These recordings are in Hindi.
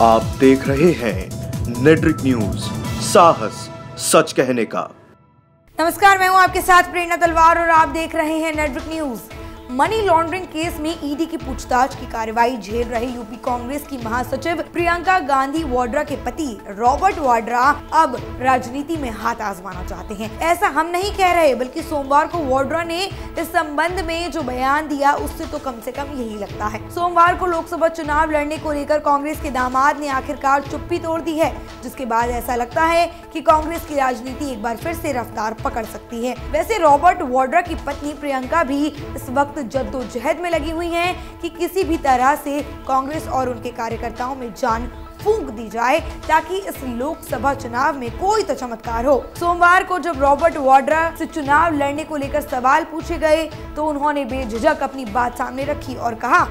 आप देख रहे हैं नेट्रिक न्यूज, साहस सच कहने का। नमस्कार, मैं हूं आपके साथ प्रेरणा तलवार और आप देख रहे हैं नेट्रिक न्यूज। मनी लॉन्ड्रिंग केस में ईडी की पूछताछ की कार्रवाई झेल रहे यूपी कांग्रेस की महासचिव प्रियंका गांधी वाड्रा के पति रॉबर्ट वाड्रा अब राजनीति में हाथ आजमाना चाहते हैं। ऐसा हम नहीं कह रहे, बल्कि सोमवार को वाड्रा ने इस संबंध में जो बयान दिया उससे तो कम से कम यही लगता है। सोमवार को लोकसभा चुनाव लड़ने को लेकर कांग्रेस के दामाद ने आखिरकार चुप्पी तोड़ दी है, जिसके बाद ऐसा लगता है कि कांग्रेस की राजनीति एक बार फिर से रफ्तार पकड़ सकती है। वैसे रॉबर्ट वाड्रा की पत्नी प्रियंका भी इस वक्त जद्दोजहद में लगी हुई हैं कि किसी भी तरह से कांग्रेस और उनके कार्यकर्ताओं में जान फूंक दी जाए ताकि इस लोकसभा चुनाव में कोई तो चमत्कार हो। सोमवार को जब रॉबर्ट वाड्रा से चुनाव लड़ने को लेकर सवाल पूछे गए तो उन्होंने बेझिझक अपनी बात सामने रखी और कहा,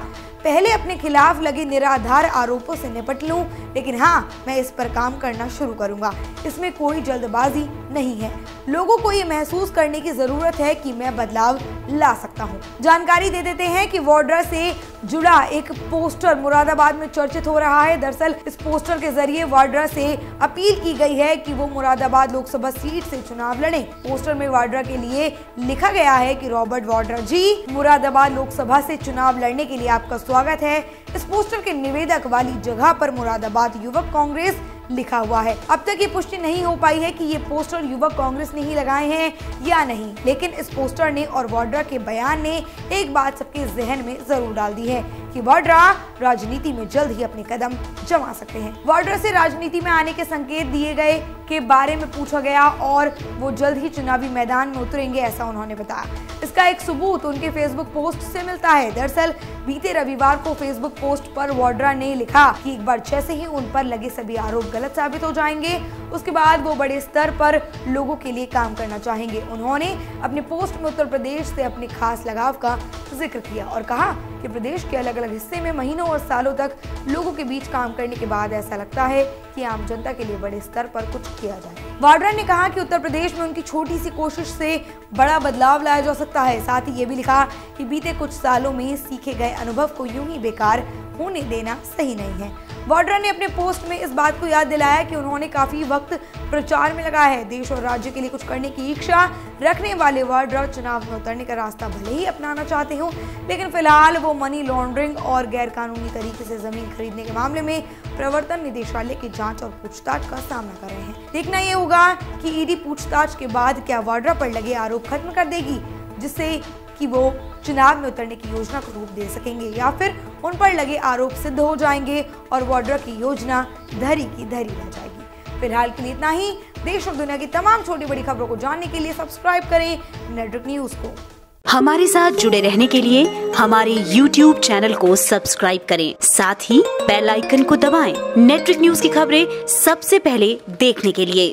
पहले अपने खिलाफ लगे निराधार आरोपों से निपट लूं, लेकिन हाँ, मैं इस पर काम करना शुरू करूंगा। इसमें कोई जल्दबाजी नहीं है। लोगों को ये महसूस करने की जरूरत है कि मैं बदलाव ला सकता हूं। जानकारी दे देते हैं कि वाड्रा से जुड़ा एक पोस्टर मुरादाबाद में चर्चित हो रहा है। दरअसल इस पोस्टर के जरिए वाड्रा से अपील की गई है कि वो मुरादाबाद लोकसभा सीट से चुनाव लड़ें। पोस्टर में वाड्रा के लिए लिखा गया है कि रॉबर्ट वाड्रा जी, मुरादाबाद लोकसभा से चुनाव लड़ने के लिए आपका स्वागत है। इस पोस्टर के निवेदक वाली जगह पर मुरादाबाद युवक कांग्रेस लिखा हुआ है। अब तक ये पुष्टि नहीं हो पाई है कि ये पोस्टर युवक कांग्रेस ने ही लगाए हैं या नहीं, लेकिन इस पोस्टर ने और वाड्रा के बयान ने एक बात सबके जहन में जरूर डाल दी है कि वाड्रा राजनीति में जल्द ही अपने कदम जमा सकते हैं। वाड्रा से राजनीति में आने के संकेत दिए गए के बारे में पूछा गया और वो जल्द ही चुनावी मैदान में उतरेंगे, ऐसा उन्होंने बताया। इसका एक सबूत उनके फेसबुक पोस्ट से मिलता है। दरअसल बीते रविवार को फेसबुक पोस्ट पर वाड्रा ने लिखा कि एक बार जैसे ही उन पर लगे सभी आरोप गलत साबित हो जाएंगे, उसके बाद वो बड़े स्तर पर लोगों के लिए काम करना चाहेंगे। उन्होंने अपने पोस्ट में उत्तर प्रदेश से अपने खास लगाव का जिक्र किया और कहा कि प्रदेश के अलग अलग हिस्से में महीनों और सालों तक लोगों के बीच काम करने के बाद ऐसा लगता है कि आम जनता के लिए बड़े स्तर पर कुछ किया जाए। वाड्रा ने कहा कि उत्तर प्रदेश में उनकी छोटी सी कोशिश से बड़ा बदलाव लाया जा सकता है। साथ ही ये भी लिखा कि बीते कुछ सालों में सीखे गए अनुभव को यूं ही बेकार होने देना सही नहीं है। वाड्रा ने अपने पोस्ट में इस बात को याद दिलाया कि उन्होंने काफी वक्त प्रचार में लगाया है। देश और राज्य के लिए कुछ करने की इच्छा रखने वाले वाड्रा चुनाव में उतरने का रास्ता भले ही अपनाना चाहते हो, लेकिन फिलहाल वो मनी लॉन्ड्रिंग और गैर कानूनी तरीके से जमीन खरीदने के मामले में प्रवर्तन निदेशालय की जांच और पूछताछ का सामना कर रहे हैं। देखना ये होगा कि ईडी पूछताछ के बाद क्या वाड्रा पर लगे आरोप खत्म कर देगी, जिससे कि वो चुनाव में उतरने की योजना को रूप दे सकेंगे, या फिर उन पर लगे आरोप सिद्ध हो जाएंगे और वाड्रा की योजना धरी की धरी रह जाएगी। फिलहाल के लिए इतना ही। देश और दुनिया की तमाम छोटी बड़ी खबरों को जानने के लिए सब्सक्राइब करें नेट्रिक न्यूज को। हमारे साथ जुड़े रहने के लिए हमारे YouTube चैनल को सब्सक्राइब करें, साथ ही बेल आइकन को दबाएं। नेट्रिक न्यूज की खबरें सबसे पहले देखने के लिए।